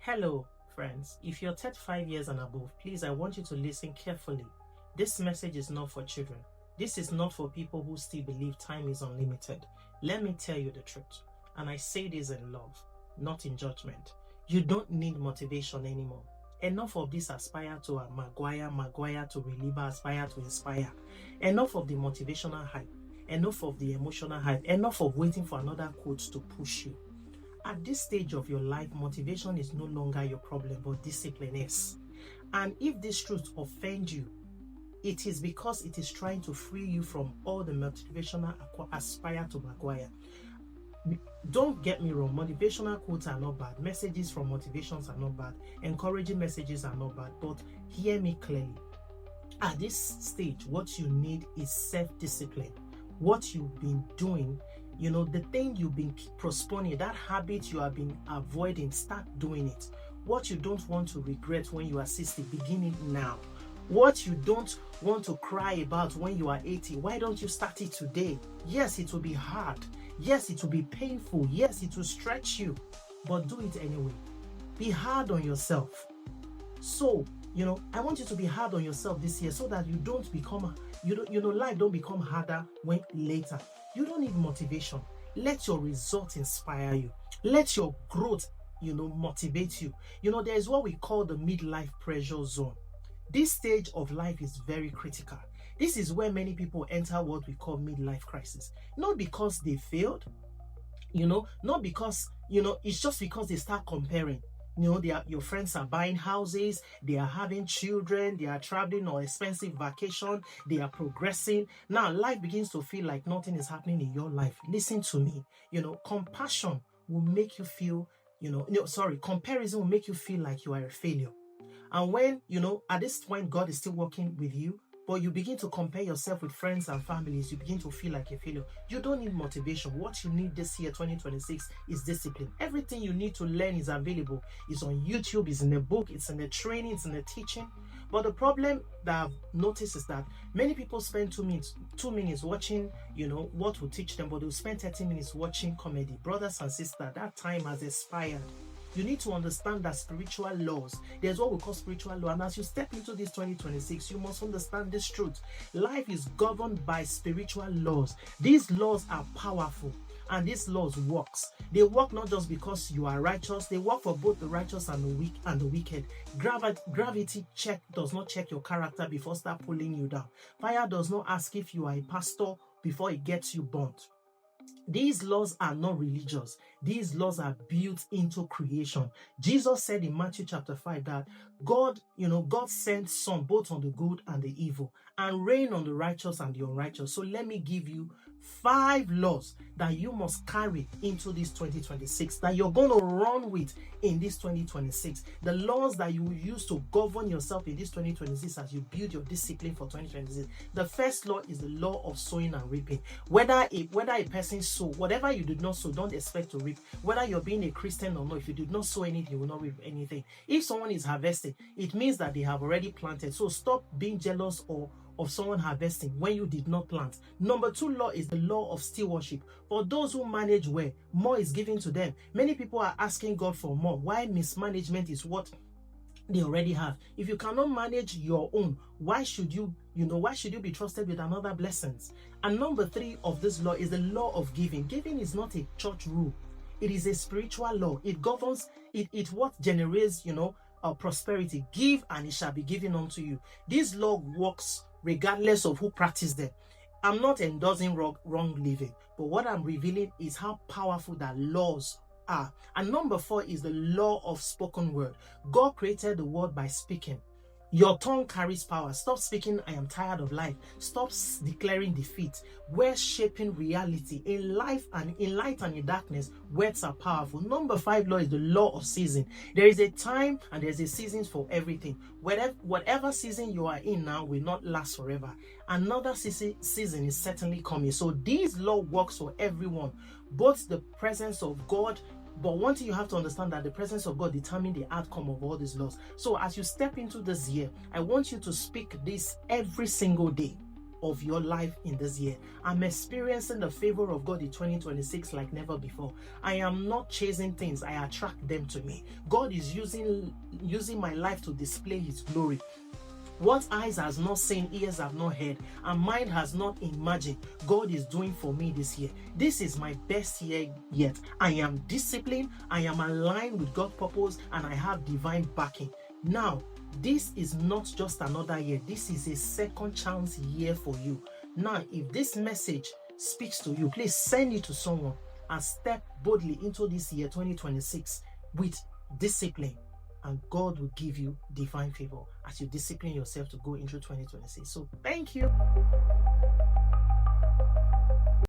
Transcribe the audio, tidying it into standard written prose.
Hello, friends. If you're 35 years and above, please, I want you to listen carefully. This message is not for children. This is not for people who still believe time is unlimited. Let me tell you the truth. And I say this in love, not in judgment. You don't need motivation anymore. Enough of this aspire to a Maguire to reliever, aspire to inspire. Enough of the motivational hype. Enough of the emotional hype. Enough of waiting for another quote to push you. At this stage of your life, motivation is no longer your problem, but discipline is. And if this truth offends you, it is because it is trying to free you from all the motivational aspire to Maguire. Don't get me wrong, motivational quotes are not bad. Messages from motivations are not bad. Encouraging messages are not bad. But hear me clearly. At this stage, what you need is self-discipline. What you've been doing, the thing you've been postponing, that habit you have been avoiding, start doing it. What you don't want to regret when you are 60, begin it now. What you don't want to cry about when you are 80, why don't you start it today? Yes, it will be hard. Yes, it will be painful. Yes, it will stretch you, but do it anyway. Be hard on yourself. So, I want you to be hard on yourself this year so that you don't become, life don't become harder when later. You don't need motivation. Let your results inspire you. Let your growth, motivate you. There is what we call the midlife pressure zone. This stage of life is very critical. This is where many people enter what we call midlife crisis. Not because they failed, not because, it's just because they start comparing. Your friends are buying houses, they are having children, they are traveling on expensive vacation, they are progressing. Now, life begins to feel like nothing is happening in your life. Listen to me. Compassion will make you feel, comparison will make you feel like you are a failure. And when, at this point, God is still working with you, but you begin to compare yourself with friends and families, you begin to feel like a failure. You don't need motivation. What you need this year, 2026, is discipline. Everything you need to learn is available. It's on YouTube, it's in a book, it's in the training, it's in the teaching. But the problem that I've noticed is that many people spend 2 minutes watching, what will teach them, but they'll spend 30 minutes watching comedy. Brothers and sisters, that time has expired. You need to understand that spiritual laws, there's what we call spiritual law. And as you step into this 2026, you must understand this truth. Life is governed by spiritual laws. These laws are powerful. And these laws works. They work not just because you are righteous, they work for both the righteous and the weak and the wicked. Gravity does not check your character before start pulling you down. Fire does not ask if you are a pastor before it gets you burnt. These laws are not religious. These laws are built into creation. Jesus said in Matthew chapter 5 that God sent sun both on the good and the evil and rain on the righteous and the unrighteous. So let me give you 5 laws that you must carry into this 2026, that you're going to run with in this 2026. The laws that you will use to govern yourself in this 2026 as you build your discipline for 2026. The first law is the law of sowing and reaping. Whether a person sow, whatever you did not sow, don't expect to reap. Whether you're being a Christian or not, if you did not sow anything, you will not reap anything. If someone is harvesting, it means that they have already planted. So stop being jealous of someone harvesting when you did not plant. Number 2 law is the law of stewardship. For those who manage well, more is given to them. Many people are asking God for more. Why mismanagement is what they already have? If you cannot manage your own, why should you be trusted with another blessings? And number 3 of this law is the law of giving. Giving is not a church rule. It is a spiritual law. It governs, it what generates, prosperity. Give and it shall be given unto you. This law works regardless of who practices them. I'm not endorsing wrong living, but what I'm revealing is how powerful that laws are. And number 4 is the law of spoken word. God created the world by speaking. Your tongue carries power. Stop speaking, I am tired of life. Stop declaring defeat. We're shaping reality. In life and in light and in darkness, words are powerful. Number 5 law is the law of season. There is a time and there's a season for everything. Whatever season you are in now will not last forever. Another season is certainly coming. So this law works for everyone. Both the presence of God, but one thing you have to understand, that the presence of God determines the outcome of all these laws. So as you step into this year, I want you to speak this every single day. of your life in this year. I'm experiencing the favor of God in 2026 like never before. I am not chasing things, I attract them to me. God is using my life to display his glory. What eyes has not seen, ears have not heard, and mind has not imagined, God is doing for me this year. This is my best year yet. I am disciplined, I am aligned with God's purpose, and I have divine backing. Now, this is not just another year. This is a second chance year for you. Now, if this message speaks to you, please send it to someone and step boldly into this year 2026 with discipline. And God will give you divine favor as you discipline yourself to go into 2026. So thank you.